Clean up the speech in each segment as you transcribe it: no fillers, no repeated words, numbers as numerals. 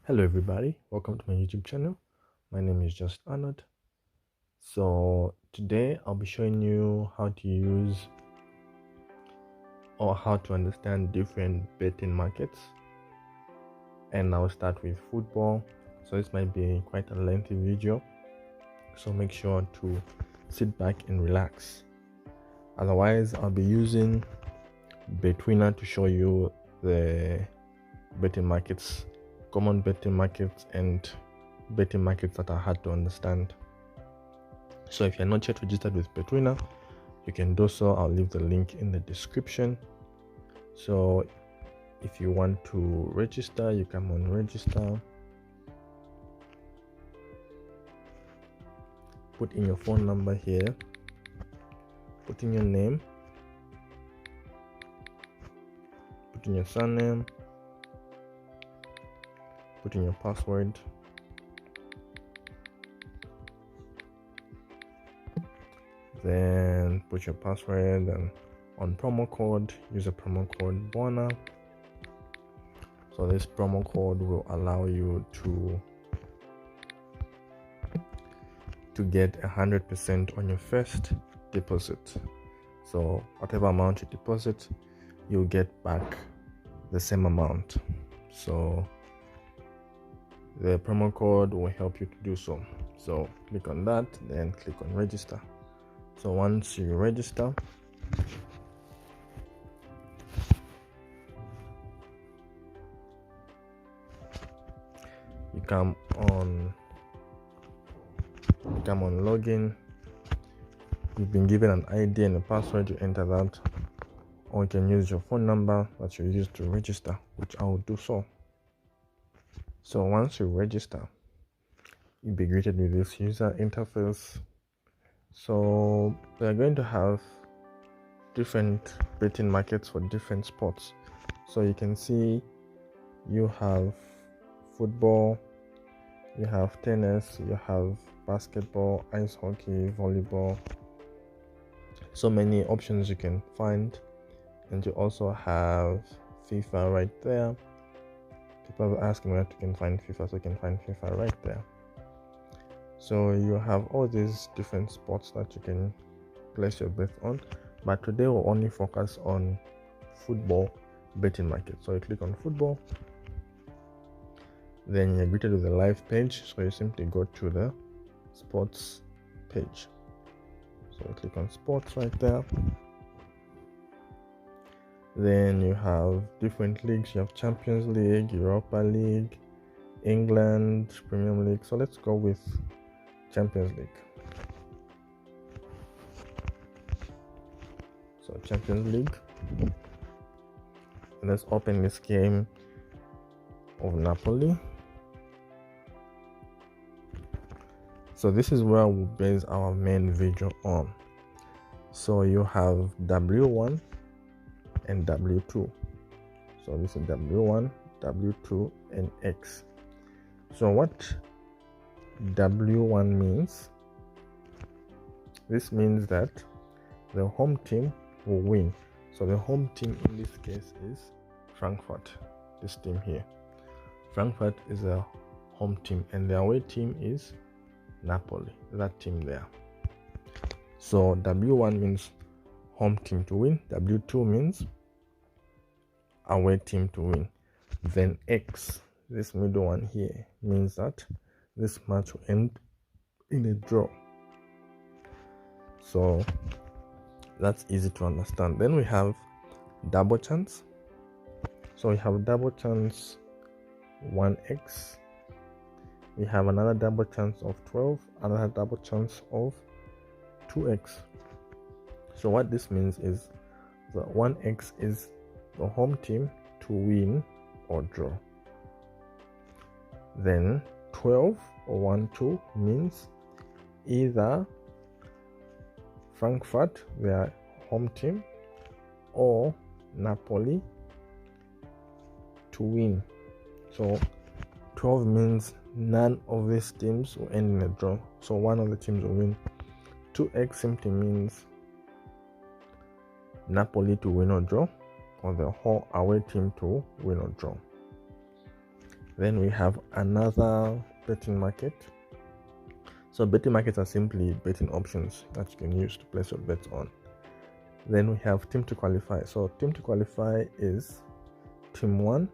Hello everybody, welcome to my YouTube channel. My name is Just Arnold. So today I'll be showing you how to use or how to understand different betting markets, and I'll start with football. So this might be quite a lengthy video, so make sure to sit back and relax. Otherwise I'll be using Betwinner to show you the betting markets, common betting markets and betting markets that are hard to understand. So if you're not yet registered with Betwinner, you can do so. I'll leave the link in the description. So if you want to register, you come on register, put in your phone number here, put in your name, put in your surname, put in your password, then put your password, and on promo code, use a promo code BONA. So this promo code will allow you to get 100% on your first deposit. So whatever amount you deposit, you'll get back the same amount. So the promo code will help you to do so. So click on that, then click on register. So once you register, you come on login. You've been given an ID and a password. You enter that, or you can use your phone number that you use to register, which I will do so. So once you register, you'll be greeted with this user interface. So we are going to have different betting markets for different sports. So you can see you have football, you have tennis, you have basketball, ice hockey, volleyball. So many options you can find. And you also have FIFA right there. People have asked me where you can find FIFA, so you can find FIFA right there. So you have all these different sports that you can place your bet on, but today we'll only focus on football betting market. So you click on football, then you're greeted with a live page, so you simply go to the sports page. So you click on sports right there. Then you have different leagues. You have Champions League, Europa League, England Premier League. So let's go with Champions League. So Champions League. And let's open this game of Napoli. So this is where we'll base our main video on. So you have W1 and W2. So this is W1, W2 and X. So what W1 means, this means that the home team will win. So the home team in this case is Frankfurt, this team here. Frankfurt is a home team and the away team is Napoli, that team there. So W1 means home team to win, W2 means away team to win. Then X, this middle one here, means that this match will end in a draw. So that's easy to understand. Then we have double chance. So we have double chance 1x, we have another double chance of 12, another double chance of 2x. So what this means is that 1x is the home team to win or draw. Then 12 or 1-2 means either Frankfurt, their home team, or Napoli to win. So 12 means none of these teams will end in a draw, so one of the teams will win. 2x simply means Napoli to win or draw, or the whole away team to win or draw. Then we have another betting market. So betting markets are simply betting options that you can use to place your bets on. Then we have team to qualify. So team to qualify is team 1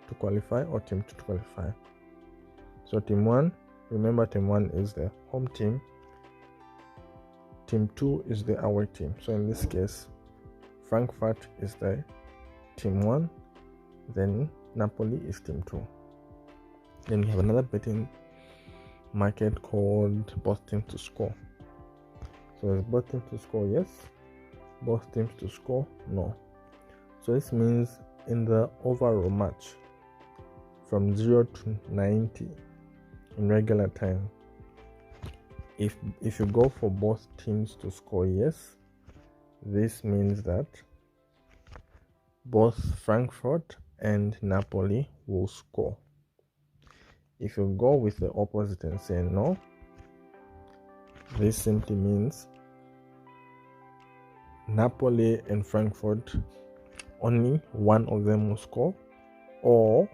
to qualify or team 2 to qualify. So team 1, remember team 1 is the home team. Team 2 is the away team. So in this case, Frankfurt is the team 1, then Napoli is team 2. Then we have another betting market called both teams to score. So is both teams to score? Yes. Both teams to score? No. So this means in the overall match from 0 to 90 in regular time, if you go for both teams to score yes, this means that both Frankfurt and Napoli will score. If you go with the opposite and say no, this simply means Napoli and Frankfurt, only one of them will score, or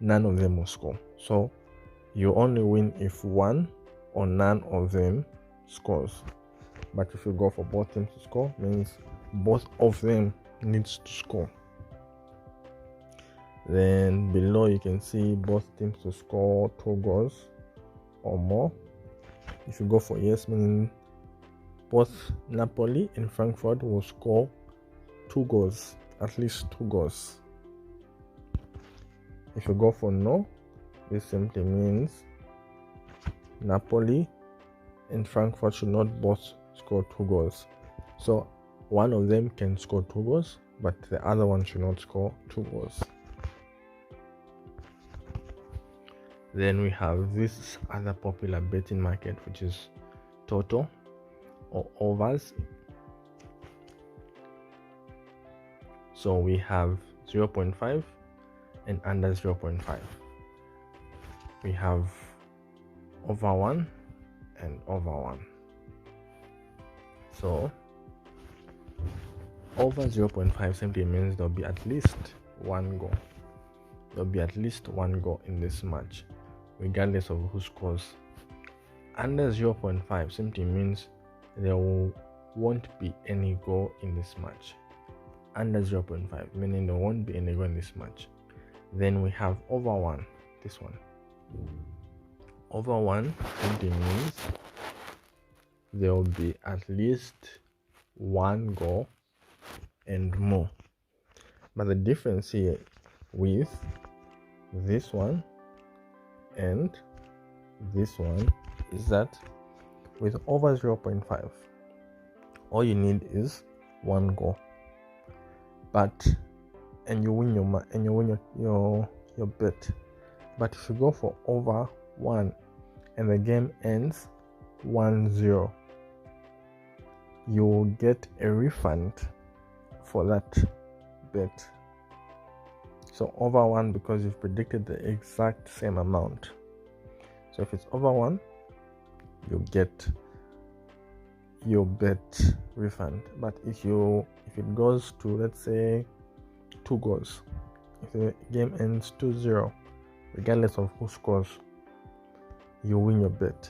none of them will score. So you only win if one or none of them scores. But if you go for both teams to score, means both of them needs to score. Then below you can see both teams to score 2 goals or more. If you go for yes, meaning both Napoli and Frankfurt will score 2 goals, at least 2 goals. If you go for no, this simply means Napoli and Frankfurt should not both score 2 goals. So one of them can score 2 goals, but the other one should not score 2 goals. Then we have this other popular betting market, which is Toto or overs. So we have 0.5 and under 0.5. We have over 1 and over 1. So over 0.5 simply means there'll be at least 1 goal. There'll be at least 1 goal in this match, regardless of who scores. Under 0.5 simply means there won't be any goal in this match. Under 0.5 meaning there won't be any goal in this match. Then we have over 1, this one. Over 1 simply means there will be at least 1 goal and more. But the difference here with this one and this one is that with over 0.5, all you need is 1 goal. And you win your bet. But if you go for over 1 and the game ends 1-0, you will get a refund for that bet. So over 1 because you've predicted the exact same amount. So if it's over 1, you get your bet refund. But if it goes to, let's say, 2 goals, if the game ends 2-0, regardless of who scores, you win your bet.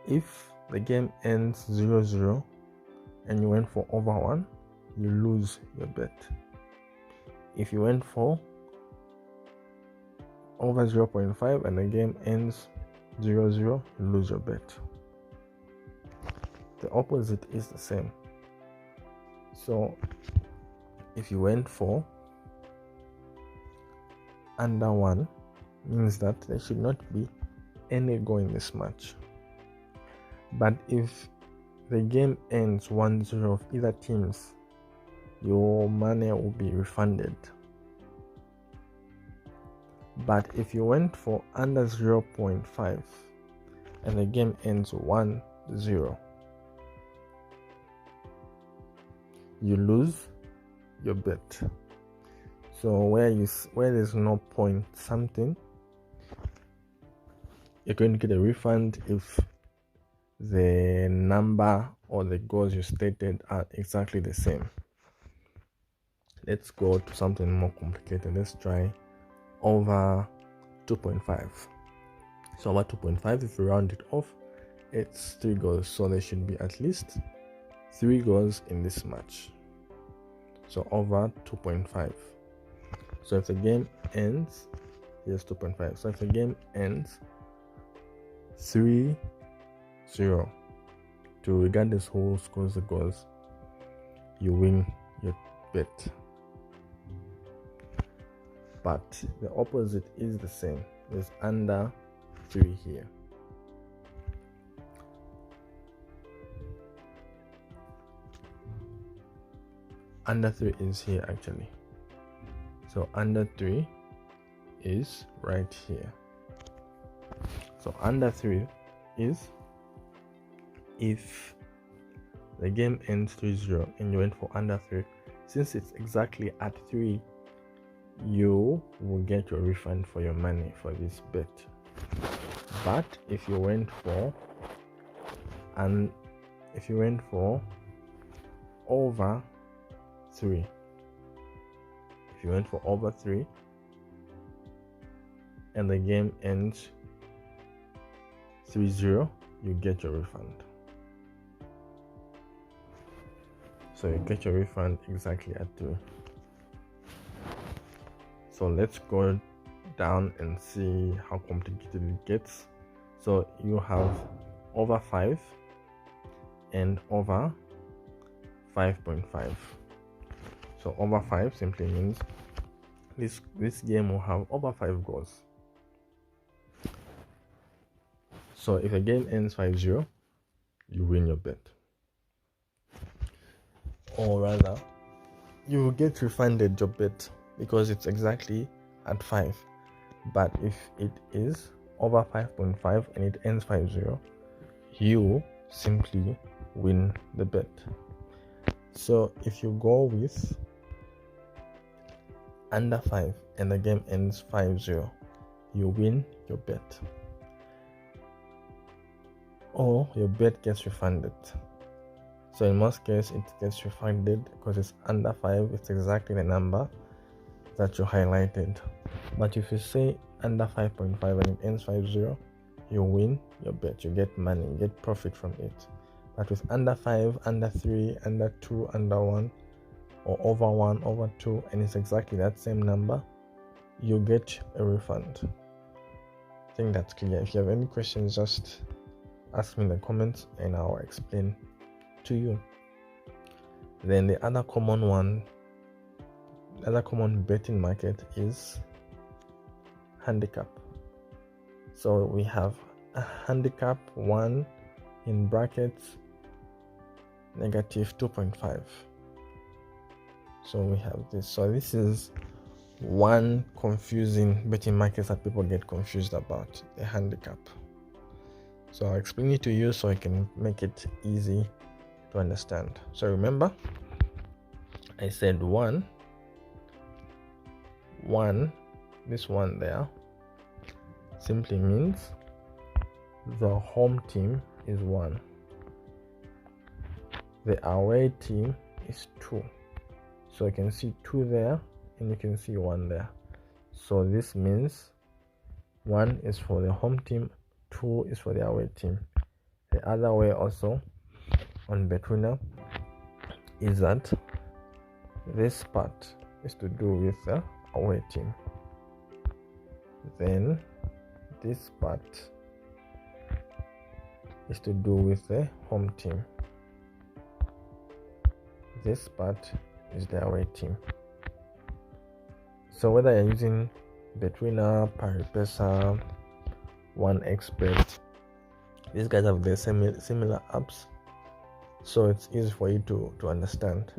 If the game ends 0-0 and you went for over 1, you lose your bet. If you went for over 0.5 and the game ends 0-0, you lose your bet. The opposite is the same. So if you went for under 1, means that there should not be any goal in this match. But if the game ends 1-0 of either teams, your money will be refunded. But if you went for under 0.5 and the game ends 1-0, you lose your bet. So where there's no point something, you're going to get a refund if the number or the goals you stated are exactly the same. Let's go to something more complicated. Let's try over 2.5. So over 2.5, if we round it off, it's 3 goals. So there should be at least 3 goals in this match. So over 2.5. So if the game ends, here's 2.5. So if the game ends 3-0, to regardless who scores the goals, you win your bet. But the opposite is the same. There's under 3 here. Under 3 is here actually. So under 3 is right here. So under 3 is if the game ends 3-0 and you went for under 3, since it's exactly at 3, you will get your refund for your money for this bet. But if you went for over 3, if you went for over 3 and the game ends 3-0, you get your refund. So you get your refund exactly at 3. So let's go down and see how complicated it gets. So you have over 5 and over 5.5. So over 5 simply means this game will have over 5 goals. So if a game ends 5-0, you win your bet. Or rather, you will get refunded your bet because it's exactly at 5. But if it is over 5.5 and it ends 5-0, you simply win the bet. So if you go with under 5 and the game ends 5-0, you win your bet. Or your bet gets refunded. So in most cases, it gets refunded because it's under 5. It's exactly the number that you highlighted. But if you say under 5.5 and it ends 5-0, you win your bet. You get money, you get profit from it. But with under 5, under 3, under 2, under 1, or over 1, over 2, and it's exactly that same number, you get a refund. I think that's clear. If you have any questions, just ask me in the comments and I'll explain to you. Then the other common betting market is handicap. So we have a handicap 1 in brackets -2.5. So we have this. So this is one confusing betting market that people get confused about, the handicap. So I'll explain it to you so I can make it easy to understand. So remember, I said 1, this one there simply means the home team is 1, the away team is 2. So you can see 2 there and you can see 1 there. So this means 1 is for the home team, 2 is for the away team. The other way also on betwinner is that this part is to do with the away team, then this part is to do with the home team, this part is the away team. So whether you're using betwinner, paripesa, 1xbet, these guys have the similar apps, so it's easy for you to understand.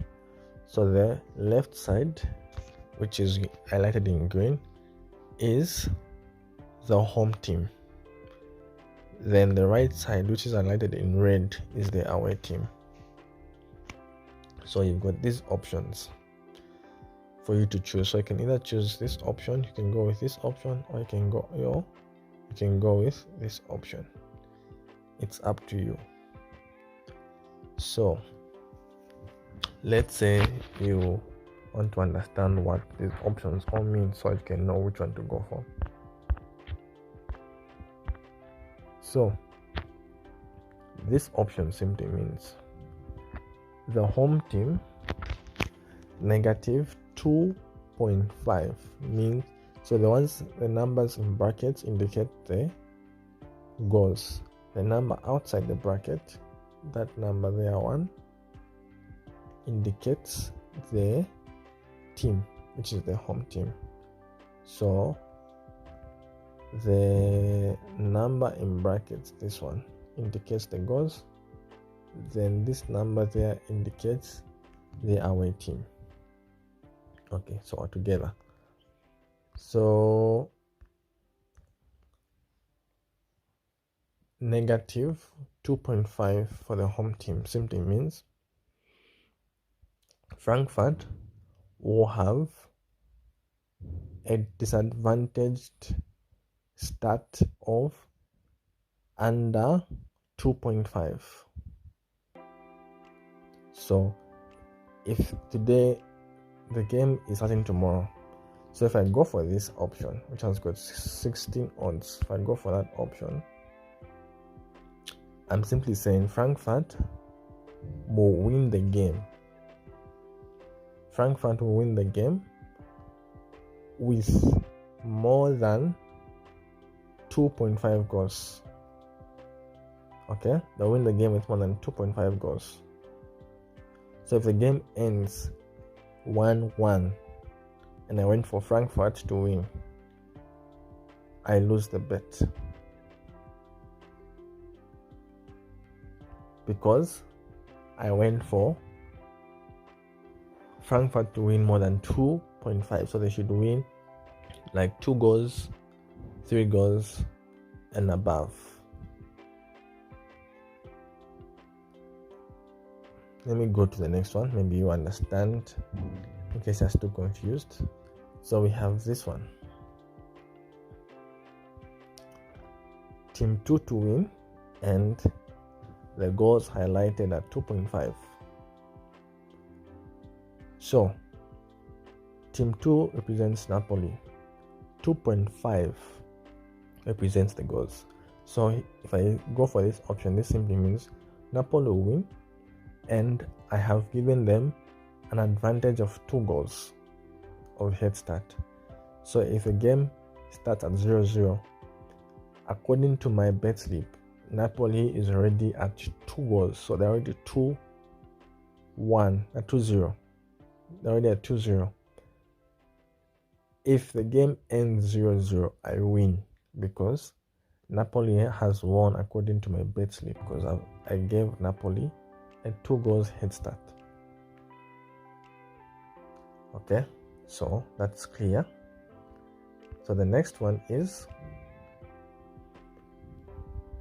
So the left side, which is highlighted in green, is the home team. Then the right side, which is highlighted in red, is the away team. So you've got these options for you to choose. So you can either choose this option, you can go with this option, or you can go with this option. It's up to you. So let's say you want to understand what these options all mean so you can know which one to go for. So this option simply means the home team negative 2.5 means, so the numbers in brackets indicate the goals. The number outside the bracket, that number there, 1, indicates the team, which is the home team. So the number in brackets, this one, indicates the goals. Then this number there indicates the away team. Okay, so all together. So negative 2.5 for the home team simply means Frankfurt will have a disadvantaged start of under 2.5. So if today the game is starting tomorrow, so if I go for this option, which has got 16 odds, if I go for that option, I'm simply saying Frankfurt will win the game. Frankfurt will win the game with more than 2.5 goals. Okay, they'll win the game with more than 2.5 goals. So if the game ends 1-1 and I went for Frankfurt to win, I lose the bet, because I went for Frankfurt to win more than 2.5. So they should win like 2 goals, 3 goals and above. Let me go to the next one. Maybe you understand in case you're still confused. So we have this one. Team 2 to win and the goals highlighted at 2.5. So Team 2 represents Napoli. 2.5 represents the goals. So if I go for this option, this simply means Napoli will win, and I have given them an advantage of 2 goals of head start. So if a game starts at 0-0, according to my bet slip, Napoli is already at 2 goals. So they're already 2-1 at 2-0. They're already at 2-0. If the game ends 0-0, I win, because Napoli has won according to my bet slip, because I gave Napoli a 2 goals head start. Okay, so that's clear. So the next one is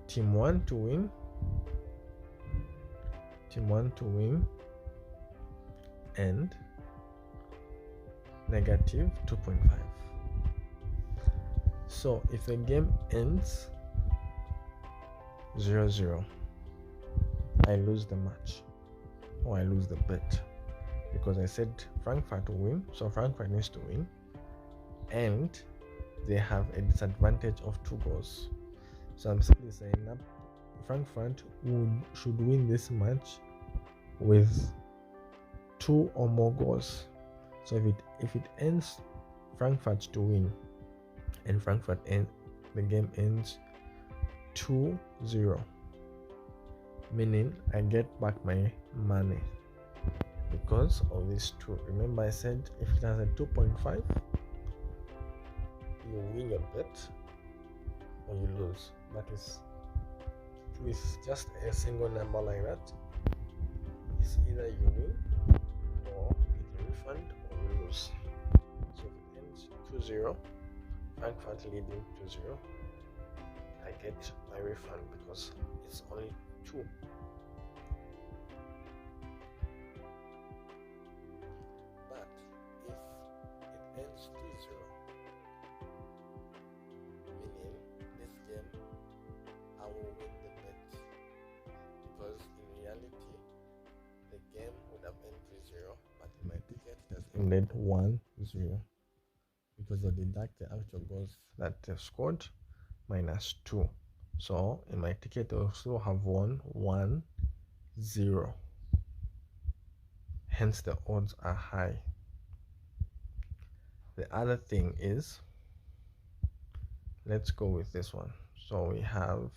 Team 1 to win. Team 1 to win and negative 2.5. So if the game ends 0-0, I lose the match, or I lose the bet, because I said Frankfurt will win, so Frankfurt needs to win, and they have a disadvantage of 2 goals. So I'm simply saying that Frankfurt should win this match with 2 or more goals. So if it ends Frankfurt to win, and the game ends 2-0, meaning I get back my money because of these 2. Remember I said if it has a 2.5, you win your bet or you lose. But is with just a single number like that, it's either you win or you refund or you lose. So if it ends 2-0, Frankfurt leading 2-0, I get my refund because it's only 2. But if it ends 2-0, meaning this game I will win the bet, because in reality the game would have ended 3-0, but in my ticket it has ended 1-0 because they'll deduct the actual goals that they've scored minus 2. So in my ticket, I also have won 1-0. Hence, the odds are high. The other thing is, let's go with this one. So we have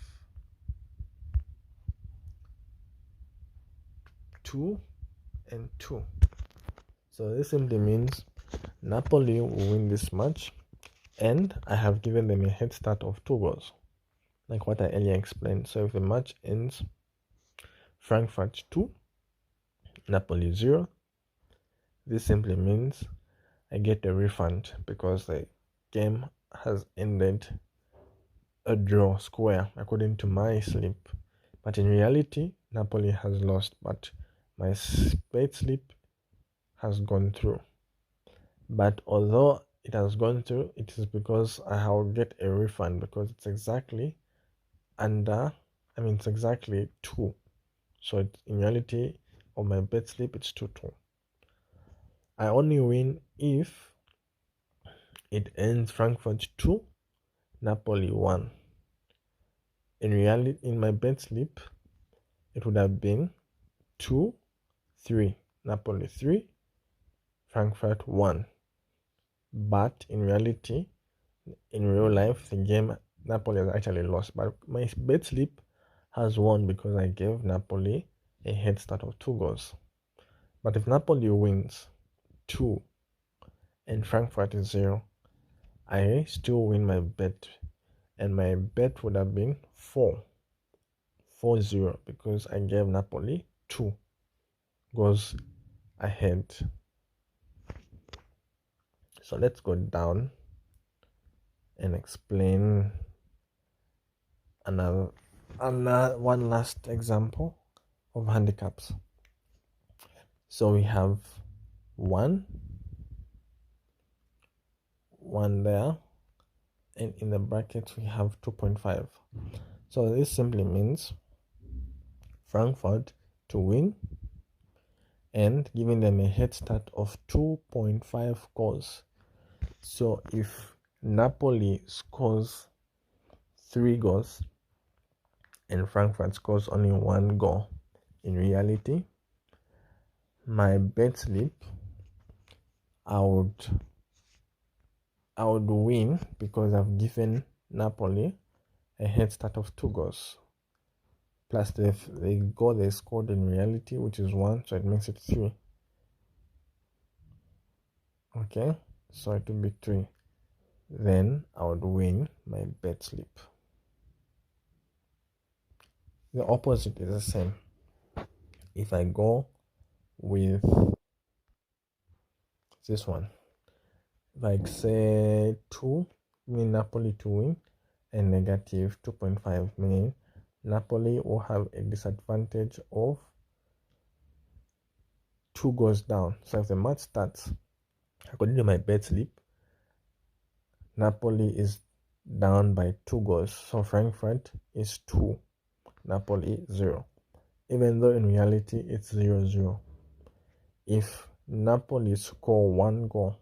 2 and 2. So this simply means Napoli will win this match, and I have given them a head start of 2 goals, like what I earlier explained. So if the match ends Frankfurt 2, Napoli 0, this simply means I get a refund because the game has ended a draw square according to my slip. But in reality, Napoli has lost, but my bet slip has gone through. But although it has gone through, it is because I will get a refund because it's exactly it's exactly 2. So in reality, on my bet slip, it's 2-2. I only win if it ends Frankfurt 2, Napoli 1. In reality, in my bet slip, it would have been 2-3, Napoli 3, Frankfurt 1. But in reality, in real life, the game Napoli has actually lost. But my bet slip has won because I gave Napoli a head start of 2 goals. But if Napoli wins 2 and Frankfurt is 0, I still win my bet, and my bet would have been 4-0 because I gave Napoli 2 goals ahead. So let's go down and explain another one last example of handicaps. So we have 1 there, and in the brackets we have 2.5. So this simply means Frankfurt to win and giving them a head start of 2.5 goals. So if Napoli scores 3 goals and Frankfurt scores only 1 goal, in reality, my bet slip, I would win because I've given Napoli a head start of 2 goals. Plus the goal they scored in reality, which is 1, so it makes it 3. Okay, so it will be 3. Then I would win my bet slip. The opposite is the same. If I go with this one, like say 2, meaning Napoli to win, and negative 2.5, meaning Napoli will have a disadvantage of 2 goals down. So if the match starts, according to my bet slip, Napoli is down by 2 goals. So Frankfurt is 2, Napoli 0. Even though in reality it's 0-0. If Napoli score 1 goal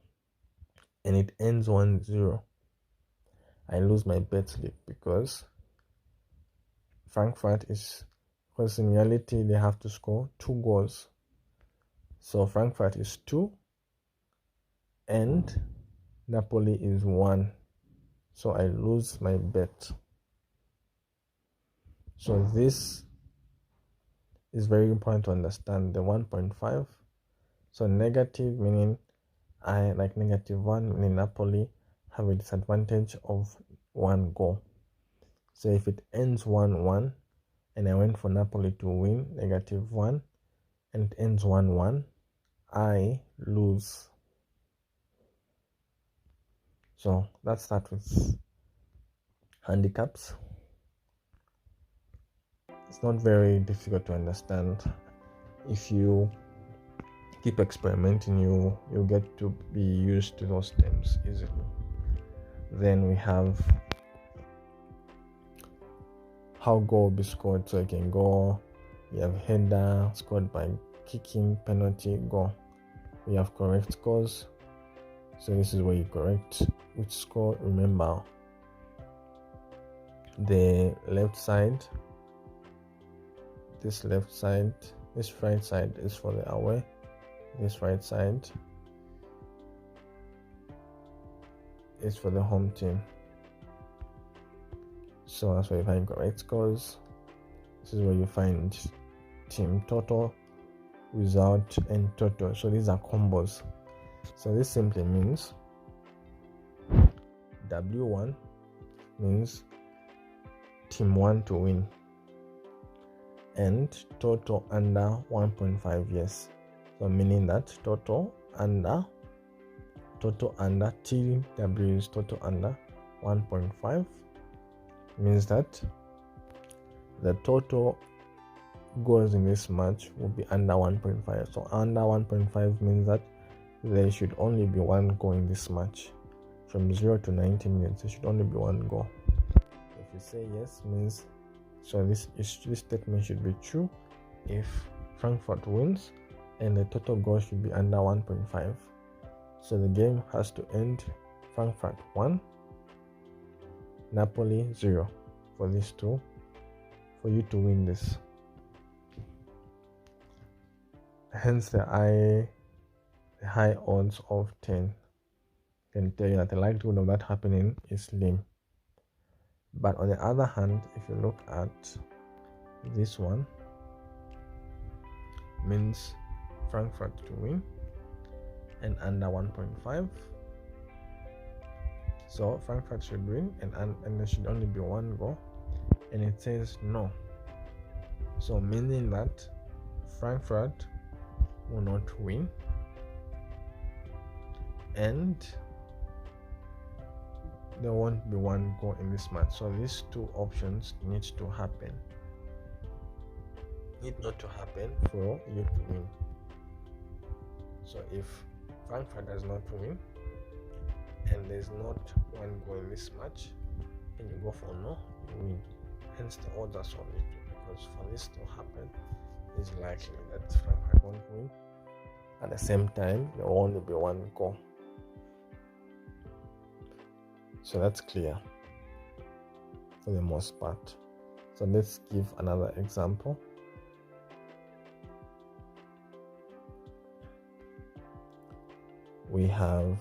and it ends 1-0, I lose my bet slip because because in reality they have to score 2 goals. So Frankfurt is 2 and Napoli is 1. So I lose my bet. So this is very important to understand the 1.5. So negative meaning I like negative 1, meaning Napoli have a disadvantage of 1 goal. So if it ends 1-1 and I went for Napoli to win, negative 1, and it ends 1-1, I lose. So let's start with handicaps. It's not very difficult to understand. If you keep experimenting, you get to be used to those terms easily. Then we have how goal will be scored. So you can go, you have header scored by kicking, penalty, goal. we have correct scores. So this is where you correct which score. Remember, the left side, this right side is for the away, this right side is for the home team. So that's where you find correct scores. This is where you find team total, result, and total. So these are combos. So this simply means W1 means team 1 to win, and total under 1.5 yes. So meaning that total under TW is total under 1.5, means that the total goals in this match will be under 1.5. So under 1.5 means that there should only be one goal in this match. From 0 to 90 minutes, there should only be one goal. If you say yes, means so this statement should be true if Frankfurt wins and the total goal should be under 1.5. So the game has to end Frankfurt 1, Napoli 0 for these two, for you to win this. Hence the high odds of 10 can tell you that the likelihood of that happening is slim. But on the other hand, if you look at this one, means Frankfurt to win and under 1.5. So Frankfurt should win and there should only be one goal, and it says no. So meaning that Frankfurt will not win and there won't be one goal in this match. So these two options need not to happen for you to win. So if Frankfurt does not win and there's not one goal in this match and you go for no, you win. Hence the odds are so little, because for this to happen, it's likely that Frankfurt won't win. At the same time, there will only be one goal. So that's clear for the most part. So let's give another example. We have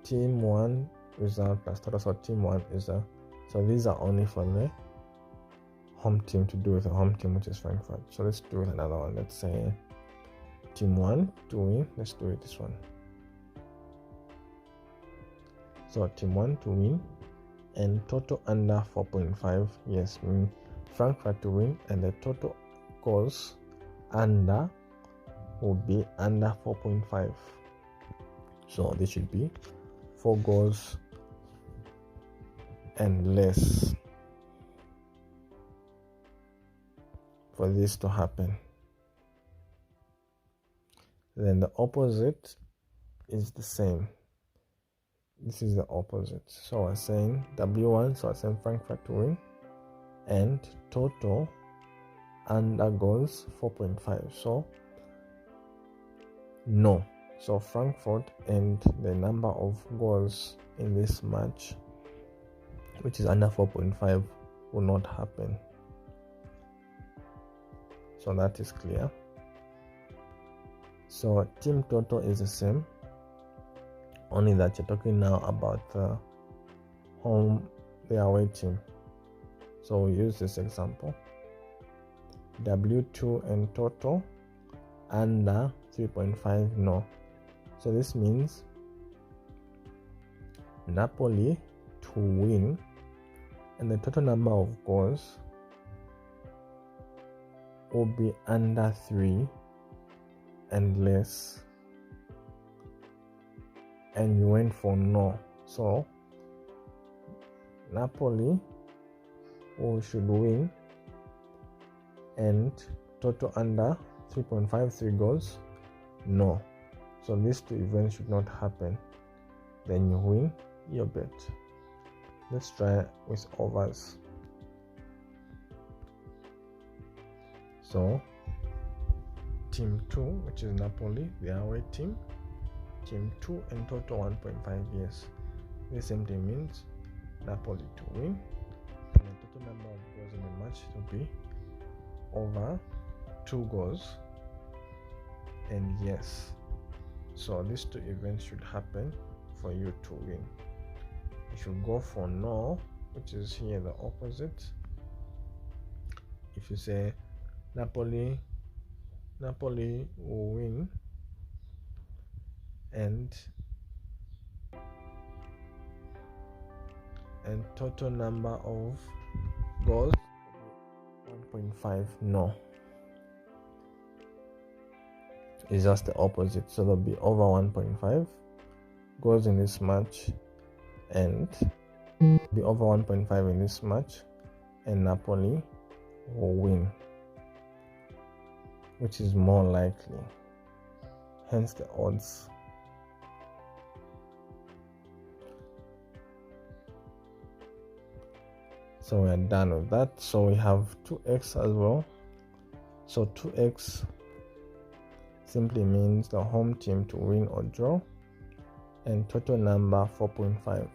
team 1 result plus total. So team 1 is so these are only for the home team, to do with the home team, which is Frankfurt. So let's do with another one. Let's say team 1 to win. Let's do it this one. So team 1 to win and total under 4.5. Yes, mean Frankfurt to win and the total goals under will be under 4.5. So this should be 4 goals and less for this to happen. Then the opposite is the same. This is the opposite. So we're saying W1, so we're saying Frankfurt to win and total under goals 4.5. So no. So Frankfurt and the number of goals in this match, which is under 4.5, will not happen. So that is clear. So team total is the same, only that you're talking now about the away team. So we use this example. W2 and total under 3.5, no. So this means Napoli to win and the total number of goals will be under 3 and less, and you went for no. So Napoli should win and total under 3.53 goals, no. So these two events should not happen. Then you win your bet. Let's try with overs. So team 2, which is Napoli, the away team. Team 2 and total 1.5. Yes, this simply means Napoli to win, and the total number of goals in the match to be over 2 goals. And yes, so these two events should happen for you to win. If you go for no, which is here the opposite, if you say Napoli will win and total number of goals 1.5, no, it's just the opposite. So there'll be over 1.5 goals in this match and be over 1.5 in this match, and Napoli will win, which is more likely, hence the odds. So we're done with that. So we have 2x as well. So 2x simply means the home team to win or draw, and total number 4.5.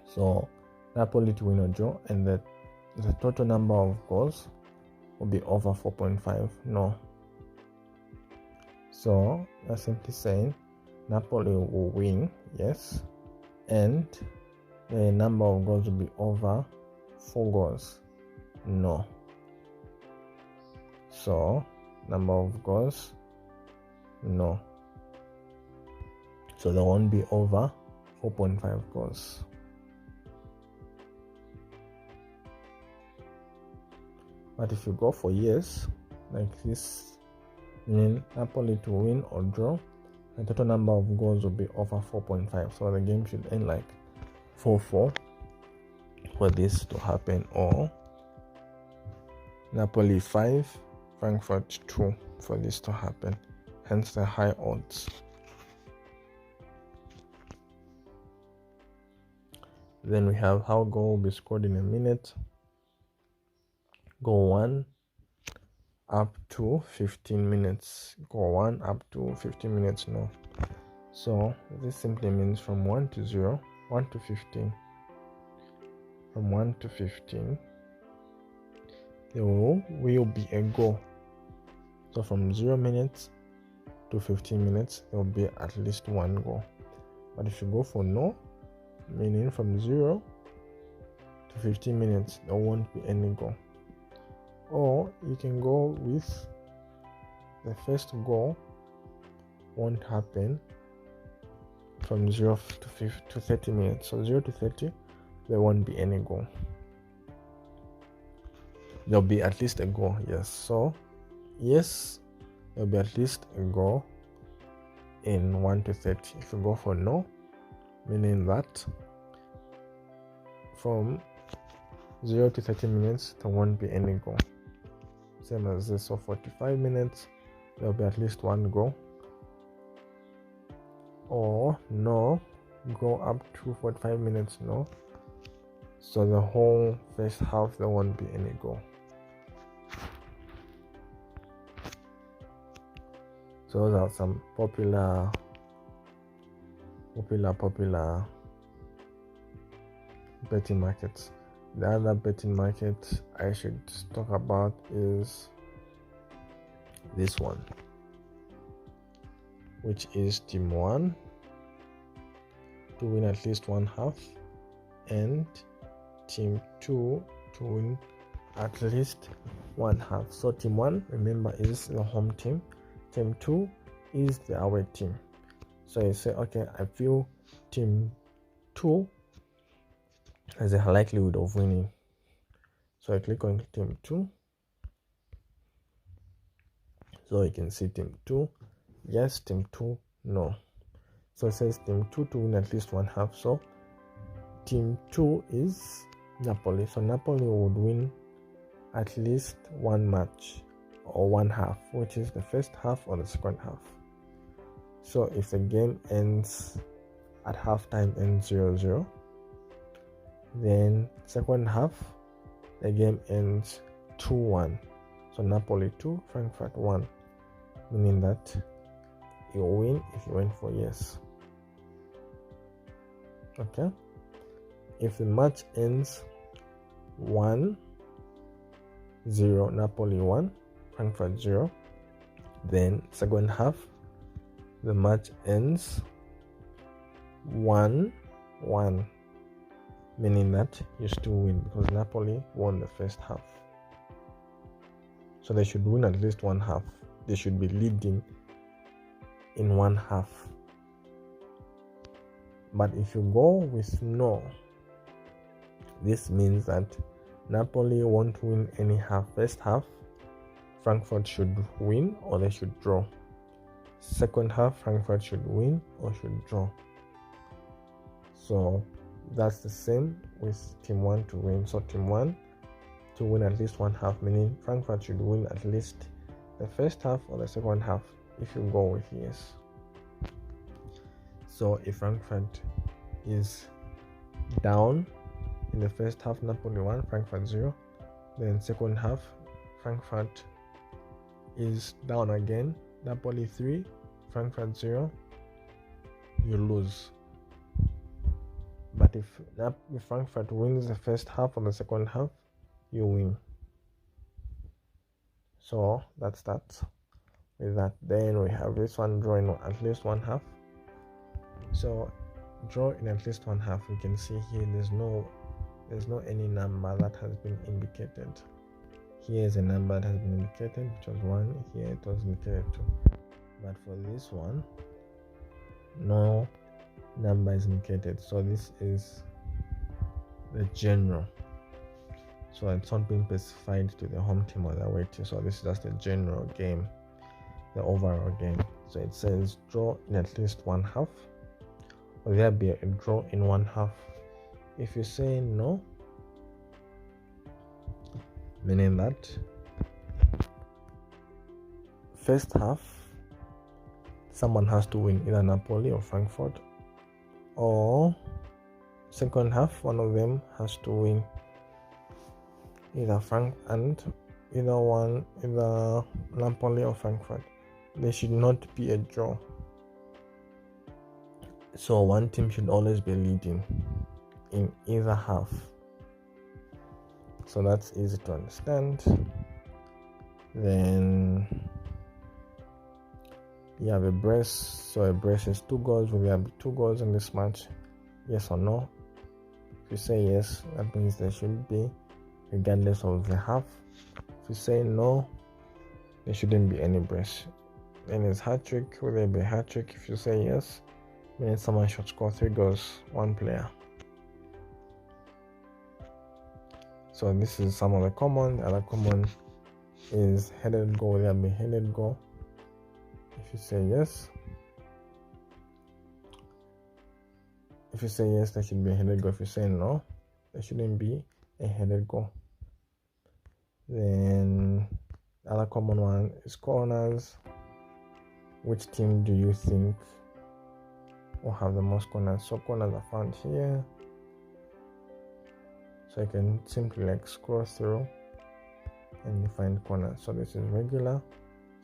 So Napoli to win or draw, and the total number of goals will be over 4.5, no. So you're simply saying Napoli will win, yes, and the number of goals will be over 4 goals, no. So number of goals, no. So there won't be over 4.5 goals. But if you go for yes, like this, meaning Napoli to win or draw, the total number of goals will be over 4.5. So the game should end like 4-4 for this to happen, or Napoli 5, Frankfurt 2 for this to happen, hence the high odds. Then we have how goal will be scored in a minute. Goal 1 up to 15 minutes. Goal 1 up to 15 minutes, no. So this simply means from 1 to 0, 1 to 15. From 1 to 15, there will be a goal. So from 0 minutes to 15 minutes, there will be at least one goal. But if you go for no, meaning from 0 to 15 minutes, there won't be any goal. Or you can go with the first goal won't happen from 0 to 30 minutes. So 0 to 30, there won't be any goal. There'll be at least a goal, yes. So yes, there'll be at least a goal in 1 to 30. If you go for no, meaning that from 0 to 30 minutes, there won't be any goal. Same as this. So 45 minutes, there'll be at least one goal. Or no, go up to 45 minutes, no. So the whole first half, there won't be any goal. So those are some popular betting markets. The other betting market I should talk about is this one, which is team 1 to win at least one half, and team 2 to win at least one half. So team 1, remember, is the home team. Team 2 is the away team. So you say, okay, I feel team 2 has a likelihood of winning. So I click on team 2. So you can see team 2, yes, team 2, no. So it says team 2 to win at least one half. So team 2 is Napoli. So Napoli would win at least one match or one half, which is the first half or the second half. So if the game ends at halftime, ends 0-0, then second half the game ends 2-1. So Napoli 2, Frankfurt 1, meaning that you win if you went for yes. Okay. If the match ends 1-0, Napoli 1, Frankfurt 0, then second half the match ends 1-1, meaning that you still win because Napoli won the first half. So they should win at least one half. They should be leading in one half. But if you go with no, this means that Napoli won't win any half. First half, Frankfurt should win or they should draw. Second half, Frankfurt should win or should draw. So that's the same with team 1 to win. So team 1 to win at least one half, meaning Frankfurt should win at least the first half or the second half if you go with yes. So if Frankfurt is down in the first half, Napoli 1, Frankfurt 0, then second half, Frankfurt is down again, Napoli 3, Frankfurt 0, you lose. But if Frankfurt wins the first half or the second half, you win. So that's that. With that, then we have this one drawing at least one half. So draw in at least one half. We can see here there's no any number that has been indicated. Here is a number that has been indicated, which was 1. Here it was indicated 2. But for this one, no number is indicated. So this is the general. So it's not been specified to the home team or the away team. So this is just the general game, the overall game. So it says draw in at least one half, or there be a draw in one half. If you say no, meaning that first half someone has to win, either Napoli or Frankfurt, or second half one of them has to win, either either Napoli or Frankfurt. There should not be a draw. So one team should always be leading in either half. So that's easy to understand. Then you have a brace. So a brace is 2 goals. Will there be 2 goals in this match? Yes or no? If you say yes, that means there should be, regardless of the half. If you say no, there shouldn't be any brace. Then it's hat-trick. Will there be a hat-trick? If you say yes, meaning someone should score 3 goals, one player. So this is some of the common. The other common is headed goal. Will there be headed goal? If you say yes, there should be a headed goal. If you say no, there shouldn't be a headed goal. Then the other common one is corners. Which team do you think will have the most corners? So corners are found here. So you can simply scroll through and you find corners. So this is regular.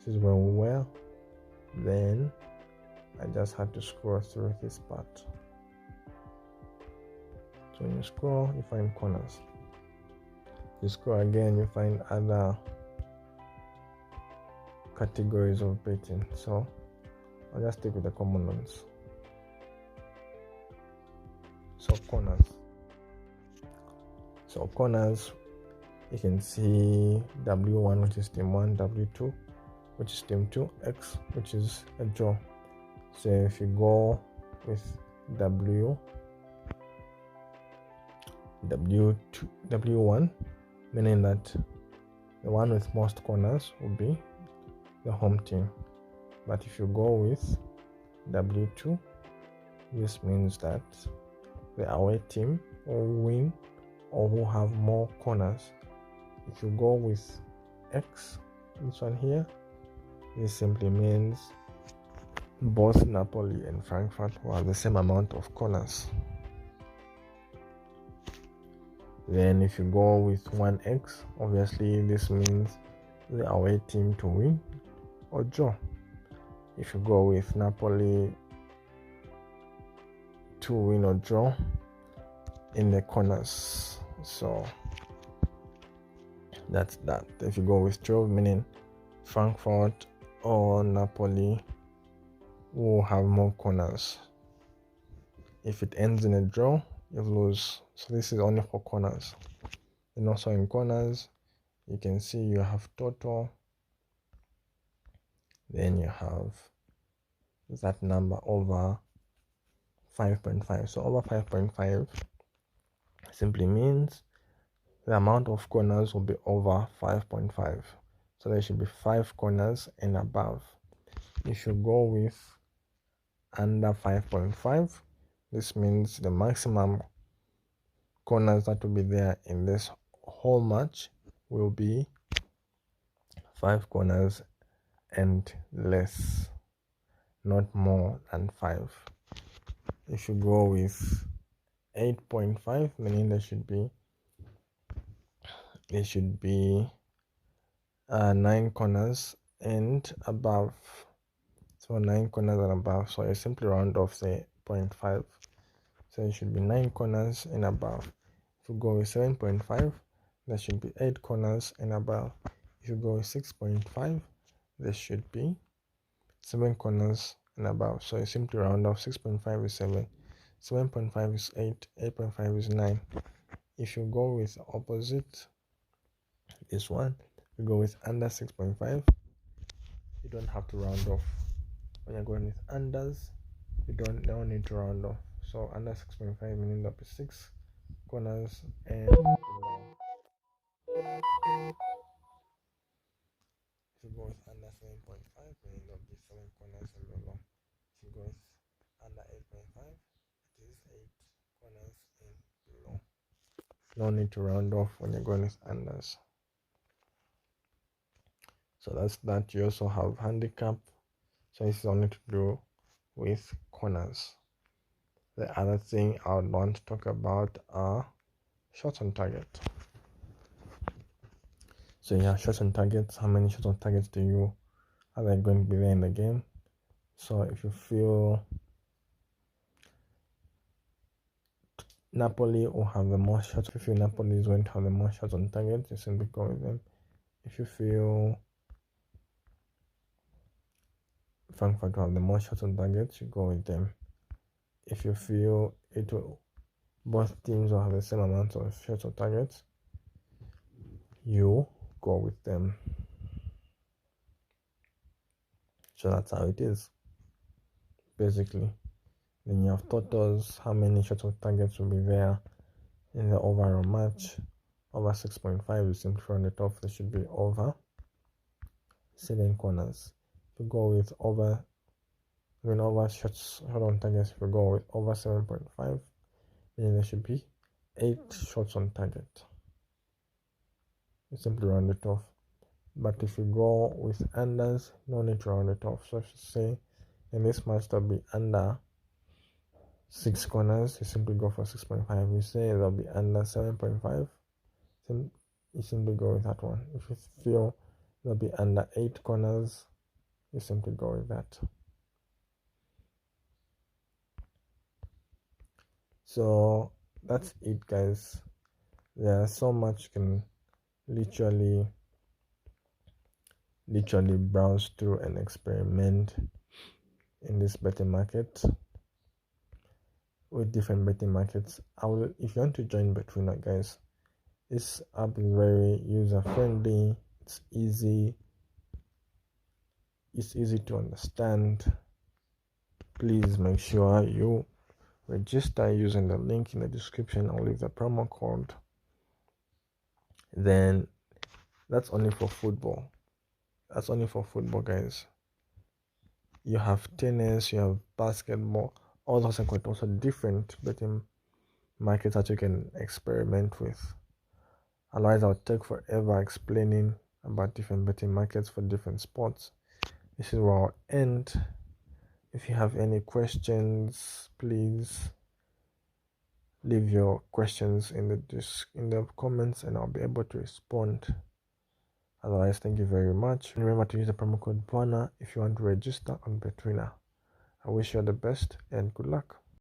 This is where we were. Then I just had to scroll through this part. So when you scroll, you find corners. You scroll again, you find other categories of betting. So I'll just stick with the common ones. So corners, you can see W1, which is team 1, W2, which is team 2, X, which is a draw. So if you go with W1, meaning that the one with most corners will be the home team. But if you go with W2, this means that the away team will win or will have more corners. If you go with X, this one here, this simply means both Napoli and Frankfurt will have the same amount of corners. Then if you go with 1X, obviously this means the away team to win or draw. If you go with Napoli to win or draw in the corners, so that's that. If you go with 12, meaning Frankfurt or Napoli will have more corners. If it ends in a draw, you lose. So this is only for corners. And also in corners, you can see you have total, then you have that number over 5.5. So over 5.5 simply means the amount of corners will be over 5.5. So there should be 5 corners and above. If you go with under 5.5, this means the maximum corners that will be there in this whole match will be 5 corners and less, not more than 5. If you go with 8.5, meaning there should be 9 corners and above. So 9 corners and above. So you simply round off, say 0.5. So it should be 9 corners and above. If you go with 7.5, there should be 8 corners and above. If you go with 6.5, there should be 7 corners and above. So you simply round off. 6.5 is 7, 7.5 is 8, 8.5 is 9. If you go with opposite this one, you go with under 6.5, you don't have to round off. When you're going with unders, you don't need to round off. So under 6.5 meaning there'll be 6 corners and below. If you go with under 7.5, meaning there'll be 7 corners and below. If you go with under 8.5, it is 8 corners and below. No need to round off when you're going with unders. So that's that. You also have handicap. So this is only to do with corners. The other thing I would want to talk about are shots on target. So yeah, shots on targets. How many shots on targets are they going to be there in the game? So if you feel Napoli will have the most shots, if you feel Napoli is going to have the most shots on target, you simply go with them. If you feel Frankfurt will have the most shots on target, you go with them. If you feel both teams will have the same amount of shots on target, you go with them. So that's how it is, basically. Then you have totals, how many shots on targets will be there in the overall match. Over 6.5, you simply round it off. There should be over 7 corners. If you go with over shots on targets, if you go with over 7.5, then there should be 8 shots on target. You simply round it off. But if you go with unders, no need to round it off. So if you say in this match there'll be under 6 corners, you simply go for 6.5. You say there'll be under 7.5, you simply go with that one. If you feel there'll be under 8 corners, you simply go with that. So that's it, guys. There's so much you can literally browse through and experiment in this betting market with different betting markets. If you want to join Betwinner, guys, this app is very user friendly. It's easy to understand. Please make sure you register using the link in the description. I'll leave the promo code. Then that's only for football. Guys. You have tennis, you have basketball, all those are quite also different betting markets that you can experiment with. Otherwise, I'll take forever explaining about different betting markets for different sports. This is where I'll end. If you have any questions, please leave your questions in the comments and I'll be able to respond Otherwise, thank you very much. Remember to use the promo code BUANA if you want to register on Betwinner. I wish you all the best and good luck.